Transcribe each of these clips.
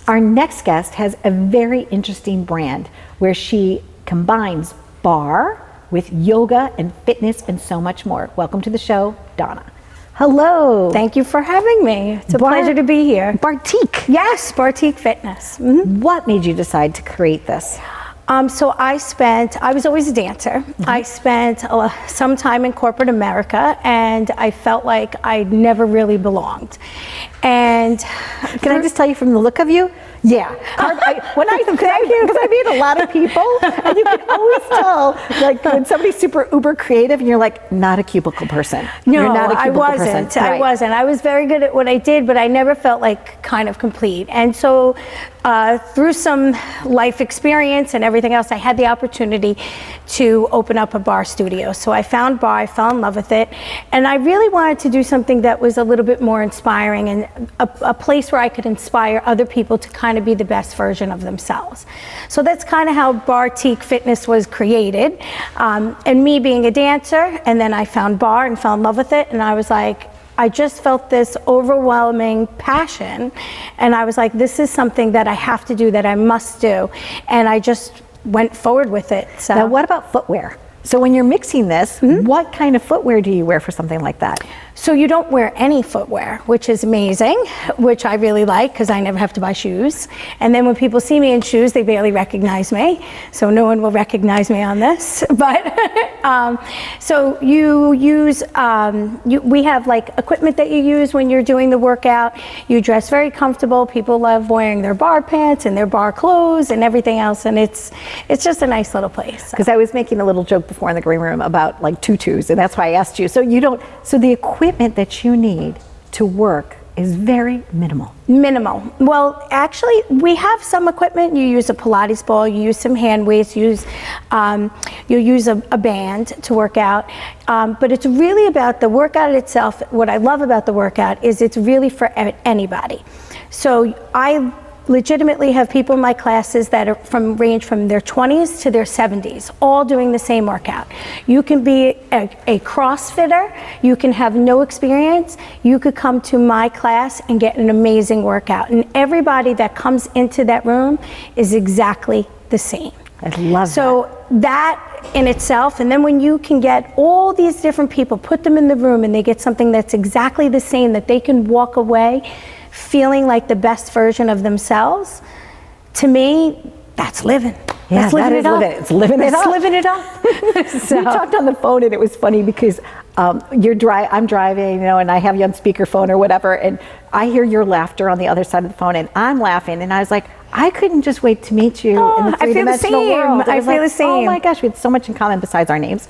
Our next guest has a very interesting brand where she combines barre with yoga and fitness and so much more. Welcome to the show, Donna. Hello. Thank you for having me. It's a pleasure to be here. Bartique. Yes, Bartique Fitness. What made you decide to create this? So I was always a dancer. I spent some time in corporate America, and I felt like I never really belonged. And can I just tell you from the look of you? Yeah. Because I meet a lot of people, and you can always tell, like when somebody's super uber creative, and you're like, not a cubicle person. No, you're not a cubicle I wasn't. Person. I wasn't. I was very good at what I did, but I never felt like kind of complete. And so through some life experience and everything else, I had the opportunity to open up a barre studio. So I found barre, I fell in love with it, and I really wanted to do something that was a little bit more inspiring and a place where I could inspire other people to kind of be the best version of themselves. So that's kind of how Bartique Fitness was created. And me being a dancer, and then I found barre and fell in love with it, and I was like, I just felt this overwhelming passion, and I was like, this is something that I have to do, that I must do, and I just went forward with it. So now what about footwear? So when you're mixing this, what kind of footwear do you wear for something like that? So you don't wear any footwear, which is amazing, which I really like because I never have to buy shoes. And then when people see me in shoes, they barely recognize me. So no one will recognize me on this. But so you use, we have like equipment that you use when you're doing the workout. You dress very comfortable. People love wearing their barre pants and their barre clothes and everything else. And it's just a nice little place. Because I was making a little joke before in the green room about like tutus, and that's why I asked you. So so the equipment that you need to work is very minimal. Minimal. Well, actually, we have some equipment. You use a Pilates ball, you use some hand weights, you use a band to work out. But it's really about the workout itself. What I love about the workout is it's really for anybody. So I legitimately have people in my classes that are range from their 20s to their 70s, all doing the same workout. You can be a CrossFitter, you can have no experience, you could come to my class and get an amazing workout. And everybody that comes into that room is exactly the same. I love that. So that in itself, and then when you can get all these different people, put them in the room and they get something that's exactly the same, that they can walk away feeling like the best version of themselves, to me, that's living. Yeah, that's living it up. It's living it up. Living it up. So. We talked on the phone, and it was funny because I'm driving, and I have you on speakerphone or whatever, and I hear your laughter on the other side of the phone, and I'm laughing, and I was like, I couldn't just wait to meet you in the three-dimensional world. I feel the same. Oh my gosh, we had so much in common besides our names.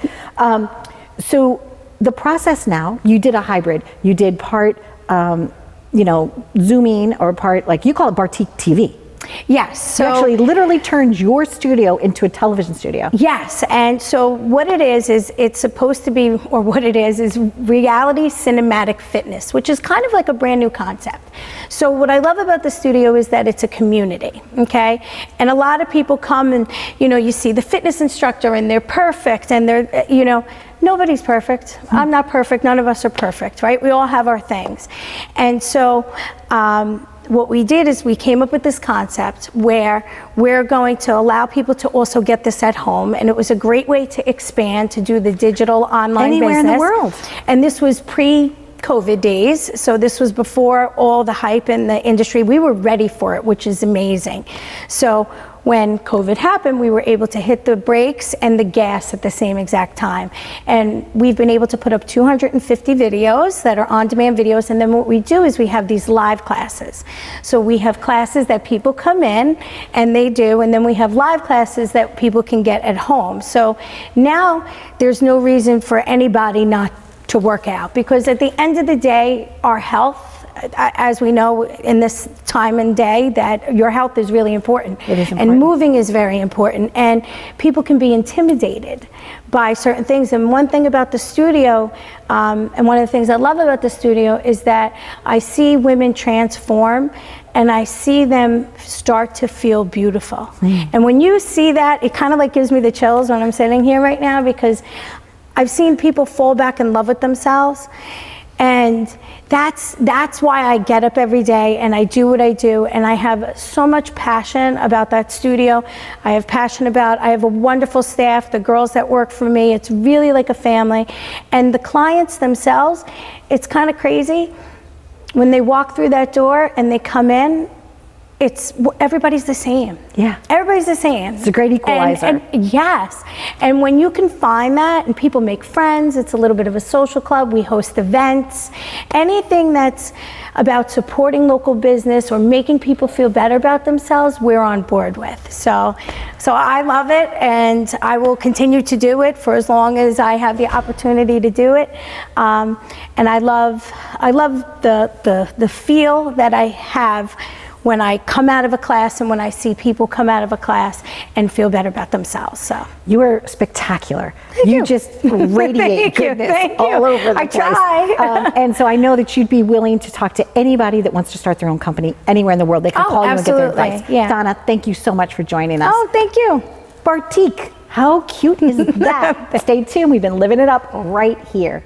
So the process now, you did a hybrid. You did part Zooming, or part, like you call it Bartique TV. Yes. So you actually literally turned your studio into a television studio. Yes. And so what it is it's supposed to be, or what it is reality cinematic fitness, which is kind of like a brand new concept. So what I love about the studio is that it's a community, okay? And a lot of people come and, you see the fitness instructor and they're perfect and they're, nobody's perfect. I'm not perfect. None of us are perfect, right? We all have our things. And so what we did is we came up with this concept where we're going to allow people to also get this at home. And it was a great way to expand, to do the digital online anywhere business. In the world. And this was pre-COVID days. So this was before all the hype in the industry. We were ready for it, which is amazing. So when COVID happened, we were able to hit the brakes and the gas at the same exact time. And we've been able to put up 250 videos that are on-demand videos. And then what we do is we have these live classes. So we have classes that people come in and they do, and then we have live classes that people can get at home. So now there's no reason for anybody not to work out, because at the end of the day, our health, as we know in this time and day, that your health is really important. It is important. And moving is very important. And people can be intimidated by certain things. And one thing about the studio, and one of the things I love about the studio, is that I see women transform and I see them start to feel beautiful. And when you see that, it kind of like gives me the chills when I'm sitting here right now, because I've seen people fall back in love with themselves. And that's why I get up every day and I do what I do, and I have so much passion about that studio. I have a wonderful staff, the girls that work for me. It's really like a family. And the clients themselves, it's kind of crazy. When they walk through that door and they come in, everybody's the same. Yeah. Everybody's the same. It's a great equalizer. And yes. And when you can find that and people make friends, it's a little bit of a social club. We host events. Anything that's about supporting local business or making people feel better about themselves, we're on board with. So I love it, and I will continue to do it for as long as I have the opportunity to do it. And I love the feel that I have when I come out of a class and when I see people come out of a class and feel better about themselves. So you are spectacular. Thank you. Just radiate goodness all over the place. I try. And so I know that you'd be willing to talk to anybody that wants to start their own company anywhere in the world. They can call you and get their advice. Yeah. Donna, thank you so much for joining us. Oh, thank you. Bartique, how cute is that? Stay tuned. We've been living it up right here.